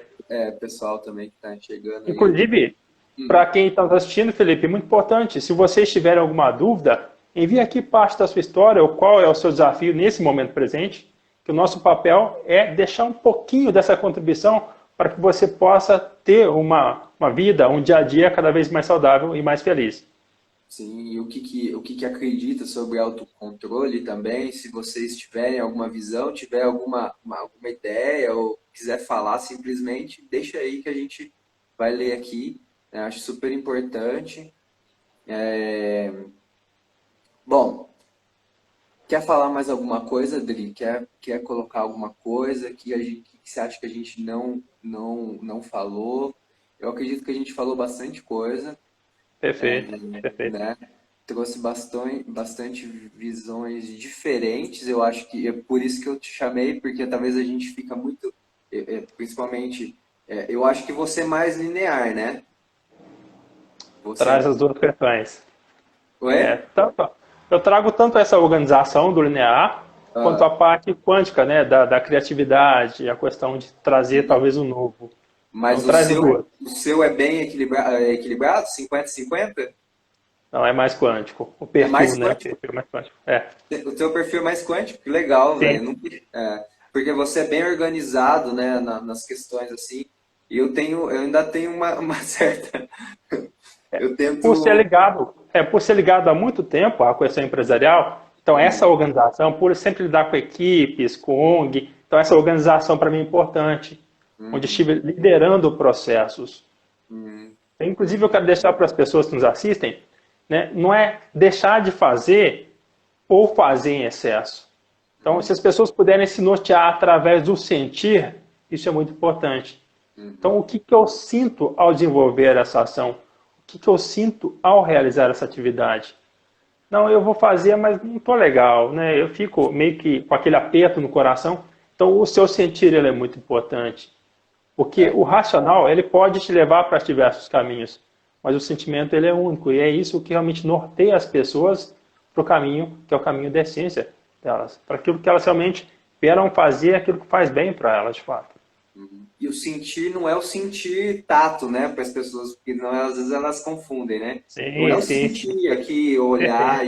Speaker 1: Pessoal também que está chegando aí.
Speaker 2: Inclusive,
Speaker 1: Hum,
Speaker 2: para quem está assistindo, Felipe, muito importante, se vocês tiverem alguma dúvida, envie aqui parte da sua história ou qual é o seu desafio nesse momento presente, que o nosso papel é deixar um pouquinho dessa contribuição para que você possa ter uma vida, um dia a dia cada vez mais saudável e mais feliz.
Speaker 1: sim, e o que que acredita sobre autocontrole também, se vocês tiverem alguma visão, tiver alguma ideia ou quiser falar simplesmente, deixa aí que a gente vai ler aqui, né? Acho super importante. Bom, quer falar mais alguma coisa, Adri? Quer colocar alguma coisa que você acha que a gente não falou? Eu acredito que a gente falou bastante coisa,
Speaker 2: Perfeito, perfeito.
Speaker 1: né? Trouxe bastante visões diferentes. Eu acho que é por isso que eu te chamei, porque talvez a gente fica muito, principalmente, eu acho que você é mais linear, né? Você,
Speaker 2: Traz as duas questões.
Speaker 1: ué?
Speaker 2: Eu trago tanto essa organização do linear, quanto a
Speaker 1: Ah,
Speaker 2: parte quântica, né, da criatividade, a questão de trazer talvez o novo. Então
Speaker 1: mas o
Speaker 2: traz as
Speaker 1: seu,
Speaker 2: duas.
Speaker 1: o seu é bem equilibrado, 50-50?
Speaker 2: Não, é mais quântico. O
Speaker 1: É
Speaker 2: perfil,
Speaker 1: mais
Speaker 2: né? O
Speaker 1: quântico?
Speaker 2: perfil é mais quântico. É,
Speaker 1: O teu perfil é mais quântico? Que legal, velho.
Speaker 2: sim.
Speaker 1: Nunca, porque você é bem organizado, né, nas questões assim. E eu ainda tenho uma certa, eu tento,
Speaker 2: Por ser ligado há muito tempo à questão empresarial, então essa organização, por sempre lidar com equipes, com ONG, então essa organização para mim é importante, onde
Speaker 1: uhum,
Speaker 2: estive liderando processos.
Speaker 1: uhum,
Speaker 2: Inclusive, eu quero deixar para as pessoas que nos assistem, né, não é deixar de fazer ou fazer em excesso. Então, se as pessoas puderem se nortear através do sentir, isso é muito importante. Então,
Speaker 1: uhum,
Speaker 2: o que, que eu sinto ao desenvolver essa ação? O que, que eu sinto ao realizar essa atividade? Não, eu vou fazer, mas não estou legal, né? Eu fico meio que com aquele aperto no coração. Então, o seu sentir ele é muito importante. Porque
Speaker 1: é,
Speaker 2: o racional, ele pode te levar para diversos caminhos, mas o sentimento ele é único, e é isso que realmente norteia as pessoas para o caminho, que é o caminho da essência delas, para aquilo que elas realmente esperam fazer, aquilo que faz bem para elas, de fato.
Speaker 1: uhum. E o sentir não é o sentir tato, né, para as pessoas, porque não, às vezes elas confundem, né? Não é
Speaker 2: Sim,
Speaker 1: o
Speaker 2: sim, sim.
Speaker 1: sentir aqui, olhar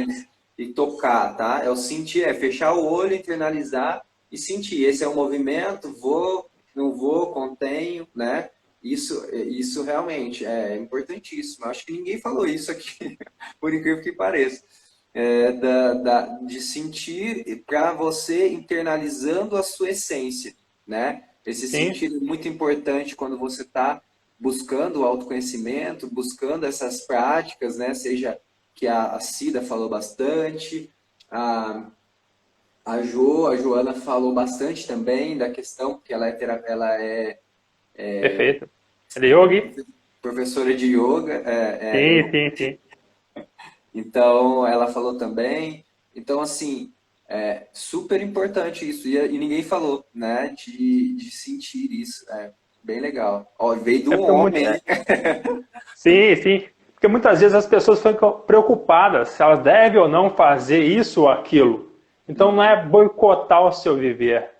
Speaker 1: e tocar, tá? É o sentir, é fechar o olho, internalizar e sentir. Esse é o movimento, vou, não vou, contenho, né? Isso realmente é importantíssimo. Acho que ninguém falou isso aqui, por incrível que pareça. De sentir para você internalizando a sua essência, né? Esse
Speaker 2: Sim,
Speaker 1: sentido é muito importante quando você está buscando o autoconhecimento, buscando essas práticas, né? Seja que a Cida falou bastante, a, a Joana falou bastante também da questão, porque ela é
Speaker 2: perfeito. Ele é yogi?
Speaker 1: professora de yoga,
Speaker 2: Sim, sim, sim.
Speaker 1: então ela falou também. Então, assim, é super importante isso. E ninguém falou, né? De sentir isso. É bem legal. Ó, veio de
Speaker 2: É
Speaker 1: um
Speaker 2: porque muito,
Speaker 1: homem, hein?
Speaker 2: sim, sim. Porque muitas vezes as pessoas ficam preocupadas se elas devem ou não fazer isso ou aquilo. Então não é boicotar o seu viver,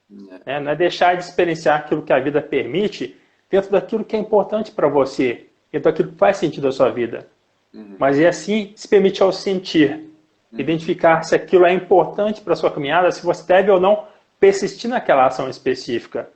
Speaker 2: né? Não é deixar de experienciar aquilo que a vida permite dentro daquilo que é importante para você, dentro daquilo que faz sentido na sua vida.
Speaker 1: Uhum,
Speaker 2: Mas é assim se permite ao sentir,
Speaker 1: uhum,
Speaker 2: identificar se aquilo é importante para a sua caminhada, se você deve ou não persistir naquela ação específica.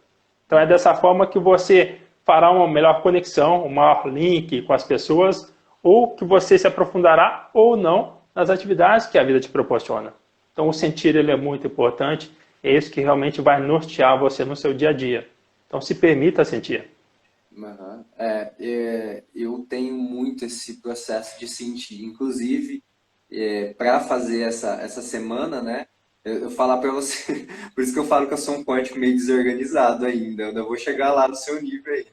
Speaker 2: Então é dessa forma que você fará uma melhor conexão, um maior link com as pessoas, ou que você se aprofundará ou não nas atividades que a vida te proporciona. Então o sentir ele é muito importante, é isso que realmente vai nortear você no seu dia a dia. Então se permita sentir.
Speaker 1: uhum. Eu tenho muito esse processo de sentir. Inclusive, para fazer essa semana, né? Eu falar para você, por isso que eu falo que eu sou um quântico meio desorganizado ainda. Eu ainda vou chegar lá no seu nível ainda.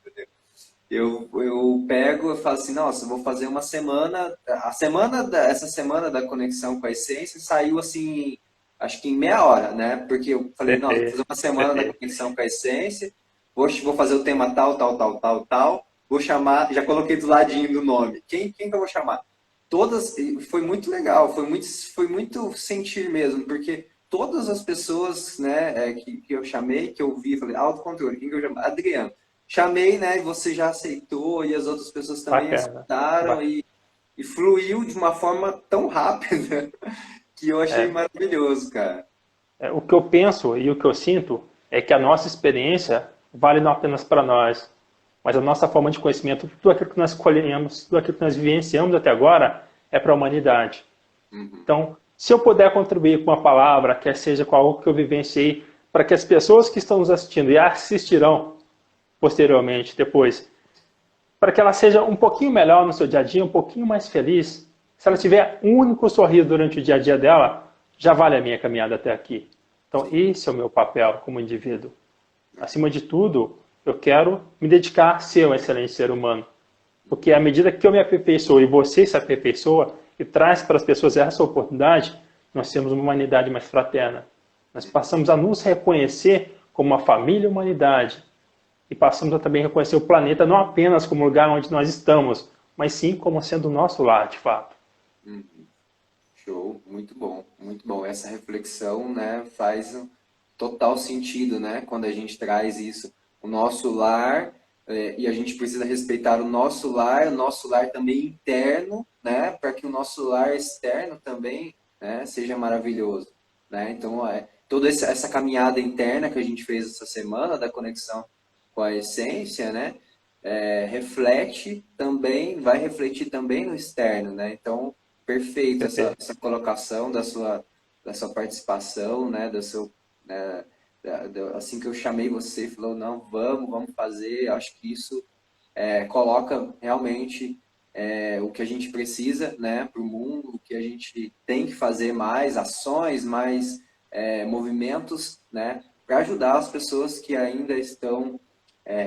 Speaker 1: Eu pego e falo assim, nossa, eu vou fazer uma semana. Essa semana da conexão com a essência saiu assim, acho que em meia hora, né? Porque eu falei, não, vou fazer
Speaker 2: Perfeito,
Speaker 1: uma semana da
Speaker 2: perfeito.
Speaker 1: conexão com a essência, vou fazer o tema tal, tal, tal, tal, tal. Vou chamar, já coloquei do ladinho do nome. Quem que eu vou chamar? Todas, e foi muito legal, foi muito sentir mesmo, porque todas as pessoas, né, que eu chamei, que eu vi, falei, autocontrole, quem que eu chamo? Adriano. Chamei, né? E você já aceitou, e as outras pessoas também
Speaker 2: Bacana.
Speaker 1: aceitaram, e fluiu de uma forma tão rápida que eu achei
Speaker 2: É,
Speaker 1: maravilhoso, cara.
Speaker 2: o que eu penso e o que eu sinto é que a nossa experiência vale não apenas para nós, mas a nossa forma de conhecimento, tudo aquilo que nós escolhemos, tudo aquilo que nós vivenciamos até agora, é para a humanidade.
Speaker 1: Uhum,
Speaker 2: Então, se eu puder contribuir com uma palavra, quer seja com algo que eu vivenciei, para que as pessoas que estão nos assistindo e assistirão posteriormente, depois, para que ela seja um pouquinho melhor no seu dia a dia, um pouquinho mais feliz, se ela tiver um único sorriso durante o dia a dia dela, já vale a minha caminhada até aqui. Então,
Speaker 1: sim.
Speaker 2: esse é o meu papel como indivíduo. Acima de tudo, eu quero me dedicar a ser um excelente ser humano. Porque à medida que eu me aperfeiçoo e você se aperfeiçoa e traz para as pessoas essa oportunidade, nós temos uma humanidade mais fraterna. Nós passamos a nos reconhecer como uma família humanidade e passamos a também reconhecer o planeta não apenas como lugar onde nós estamos, mas sim como sendo o nosso lar, de fato.
Speaker 1: Uhum. Show, muito bom, muito bom. Essa reflexão, né, faz um total sentido, né, quando a gente traz isso, o nosso lar, e a gente precisa respeitar o nosso lar também interno, né, para que o nosso lar externo também, né, seja maravilhoso, né? toda essa caminhada interna que a gente fez essa semana, da conexão com a essência, né? Reflete também, vai refletir também no externo, né? Então, perfeito essa colocação da sua participação, né? Do seu, né? Assim que eu chamei você, falou, não, vamos fazer, acho que isso coloca realmente o que a gente precisa, né, para o mundo, o que a gente tem que fazer mais ações, mais movimentos, né, para ajudar as pessoas que ainda estão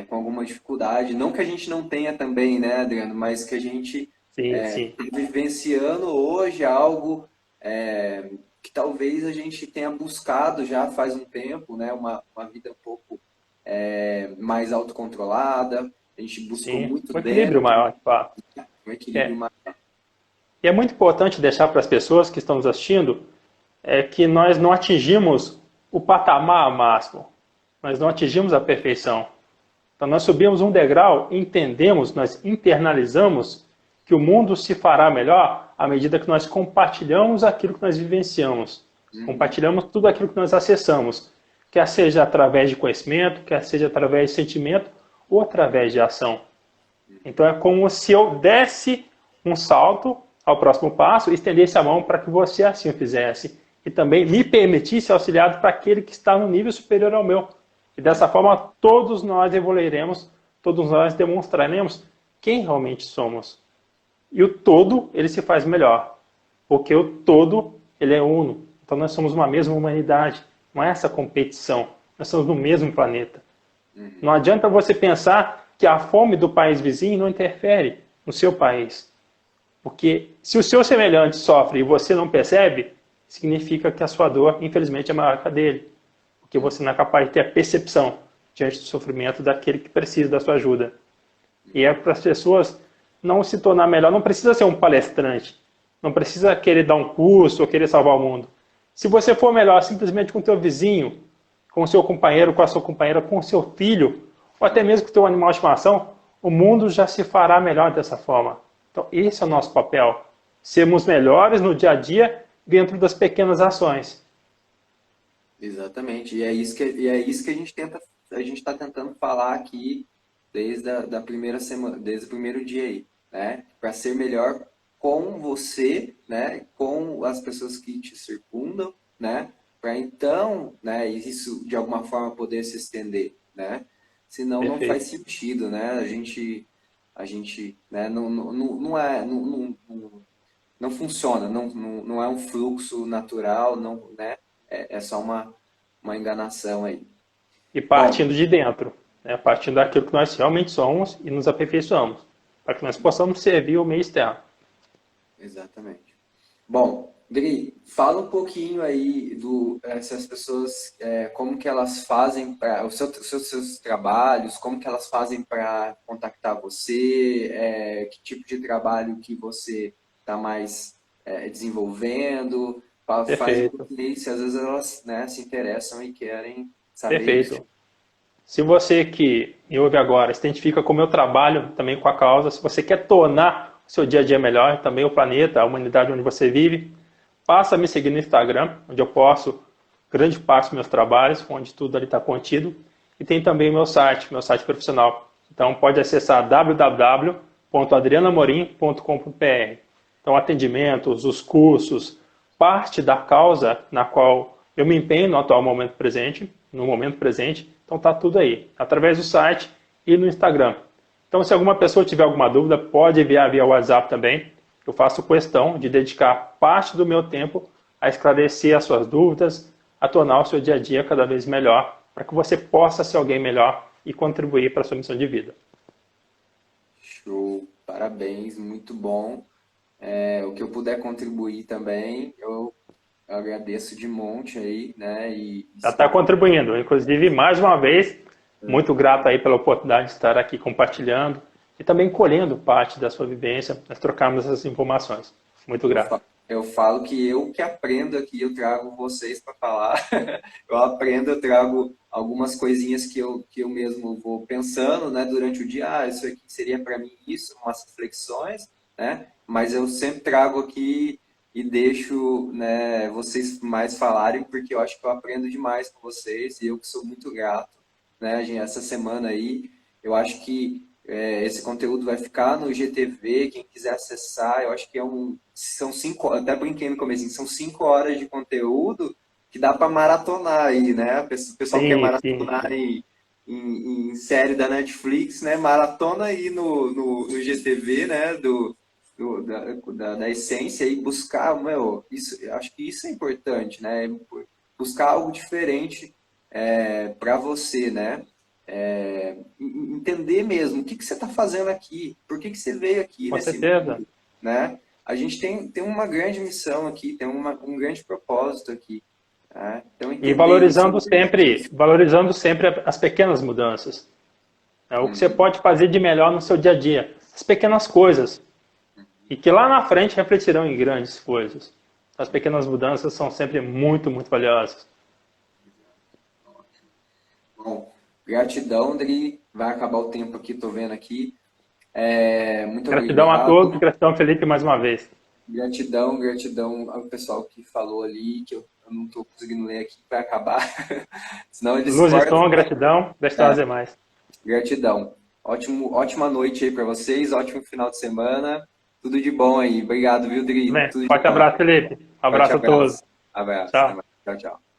Speaker 1: com alguma dificuldade. Não que a gente não tenha também, né, Adriano, mas que a gente
Speaker 2: Sim, sim.
Speaker 1: tá vivenciando hoje algo que talvez a gente tenha buscado já faz um tempo, né, uma vida um pouco mais autocontrolada. A gente buscou
Speaker 2: Sim,
Speaker 1: muito
Speaker 2: um equilíbrio
Speaker 1: dentro,
Speaker 2: maior, de fato.
Speaker 1: um equilíbrio
Speaker 2: É.
Speaker 1: mais.
Speaker 2: E é muito importante deixar para as pessoas que estão nos assistindo que nós não atingimos o patamar máximo, nós não atingimos a perfeição. Então nós subimos um degrau, entendemos, nós internalizamos que o mundo se fará melhor à medida que nós compartilhamos aquilo que nós vivenciamos,
Speaker 1: Uhum,
Speaker 2: compartilhamos tudo aquilo que nós acessamos, quer seja através de conhecimento, quer seja através de sentimento ou através de ação. Então é como se eu desse um salto ao próximo passo e estendesse a mão para que você assim o fizesse. E também me permitisse auxiliar para aquele que está no nível superior ao meu. E dessa forma todos nós evoluiremos, todos nós demonstraremos quem realmente somos. E o todo, ele se faz melhor. Porque o todo, ele é uno. Então nós somos uma mesma humanidade. Não é essa competição. Nós somos no mesmo planeta. Não
Speaker 1: uhum.
Speaker 2: adianta você pensar que a fome do país vizinho não interfere no seu país. Porque se o seu semelhante sofre e você não percebe, significa que a sua dor, infelizmente, é maior que a dele. Porque você não é capaz de ter a percepção diante do sofrimento daquele que precisa da sua ajuda. E é para as pessoas não se tornar melhor, não precisa ser um palestrante, não precisa querer dar um curso ou querer salvar o mundo. Se você for melhor simplesmente com o teu vizinho, com o seu companheiro, com a sua companheira, com o seu filho, ou até mesmo com o teu animal de estimação, o mundo já se fará melhor dessa forma. Então, esse é o nosso papel. Sermos melhores no dia a dia dentro das pequenas ações.
Speaker 1: Exatamente. E é isso que a gente está tentando falar aqui desde da primeira semana, desde o primeiro dia aí, né? Para ser melhor com você, né? Com as pessoas que te circundam, né? Para então, né? Isso de alguma forma poder se estender, né? Senão não faz
Speaker 2: Perfeito.
Speaker 1: sentido, né? A gente, né? Não é, não funciona, não é um fluxo natural, não, né? É só uma enganação aí.
Speaker 2: E
Speaker 1: Bom,
Speaker 2: partindo de dentro, né? Partindo daquilo que nós realmente somos e nos aperfeiçoamos, para que nós possamos servir o meio externo.
Speaker 1: exatamente. Bom, Dri, fala um pouquinho aí essas pessoas, como que elas fazem para seus trabalhos, como que elas fazem para contactar você, que tipo de trabalho que você está mais desenvolvendo, faz um
Speaker 2: Perfeito,
Speaker 1: pouquinho aí, se às vezes elas, né, se interessam e querem saber isso.
Speaker 2: perfeito. Se você que me ouve agora se identifica com o meu trabalho, também com a causa, se você quer tornar o seu dia a dia melhor, também o planeta, a humanidade onde você vive, passa a me seguir no Instagram, onde eu posto grande parte dos meus trabalhos, onde tudo ali está contido. E tem também o meu site profissional. Então pode acessar www.adrianamorim.com.br. Então atendimentos, os cursos, parte da causa na qual eu me empenho no atual momento presente, no momento presente. Então tá tudo aí, através do site e no Instagram. Então se alguma pessoa tiver alguma dúvida, pode enviar via WhatsApp também. Eu faço questão de dedicar parte do meu tempo a esclarecer as suas dúvidas, a tornar o seu dia a dia cada vez melhor, para que você possa ser alguém melhor e contribuir para a sua missão de vida.
Speaker 1: Show, parabéns, muito bom. O que eu puder contribuir também, eu agradeço de monte aí, né? E
Speaker 2: Já está
Speaker 1: espero.
Speaker 2: contribuindo. Inclusive, mais uma vez, muito grato aí pela oportunidade de estar aqui compartilhando e também colhendo parte da sua vivência, nós trocarmos essas informações. Muito grato.
Speaker 1: Eu falo que eu que aprendo aqui, eu trago vocês para falar. Eu aprendo, eu trago algumas coisinhas que eu mesmo vou pensando, né, durante o dia. Ah, isso aqui seria para mim isso, umas reflexões, né? Mas eu sempre trago aqui e deixo, né, vocês mais falarem, porque eu acho que eu aprendo demais com vocês e eu que sou muito grato, né, gente, essa semana aí. Eu acho que esse conteúdo vai ficar no GTV, quem quiser acessar, eu acho que são 5 horas, até brinquei no começo, são 5 horas de conteúdo que dá para maratonar aí, né? O pessoal que quer
Speaker 2: Sim, sim,
Speaker 1: maratonar
Speaker 2: sim.
Speaker 1: em série da Netflix, né? Maratona aí no GTV, né? Da essência e buscar, meu, isso, eu acho que isso é importante, né? Buscar algo diferente para você, né? Entender mesmo o que que você está fazendo aqui, por que que você veio aqui
Speaker 2: Com
Speaker 1: nesse
Speaker 2: certeza.
Speaker 1: mundo, né? A gente tem uma grande missão aqui, tem um grande propósito aqui, né? Então
Speaker 2: E
Speaker 1: entender isso é importantíssimo.
Speaker 2: valorizando sempre as pequenas mudanças. É o que você
Speaker 1: Uhum.
Speaker 2: pode fazer de melhor no seu dia a dia. As pequenas coisas. E que lá na frente refletirão em grandes coisas. As pequenas mudanças são sempre muito, muito valiosas.
Speaker 1: Bom, gratidão, Dri. Vai acabar o tempo aqui, tô vendo aqui. Muito
Speaker 2: Gratidão a
Speaker 1: obrigado.
Speaker 2: todos, gratidão Felipe mais uma vez.
Speaker 1: Gratidão, gratidão ao pessoal que falou ali, que eu não estou conseguindo ler aqui, vai acabar. Senão eles
Speaker 2: Luz e
Speaker 1: cortam.
Speaker 2: som, gratidão, deixa eu
Speaker 1: É,
Speaker 2: fazer mais.
Speaker 1: gratidão. Ótima noite aí para vocês, ótimo final de semana. Tudo de bom aí. Obrigado, viu, Dri?
Speaker 2: Bem,
Speaker 1: Tudo de
Speaker 2: forte
Speaker 1: bom.
Speaker 2: abraço, Felipe.
Speaker 1: Forte
Speaker 2: Abraço a todos.
Speaker 1: abraço. Abraço. Até
Speaker 2: Tchau.
Speaker 1: mais. Tchau, tchau.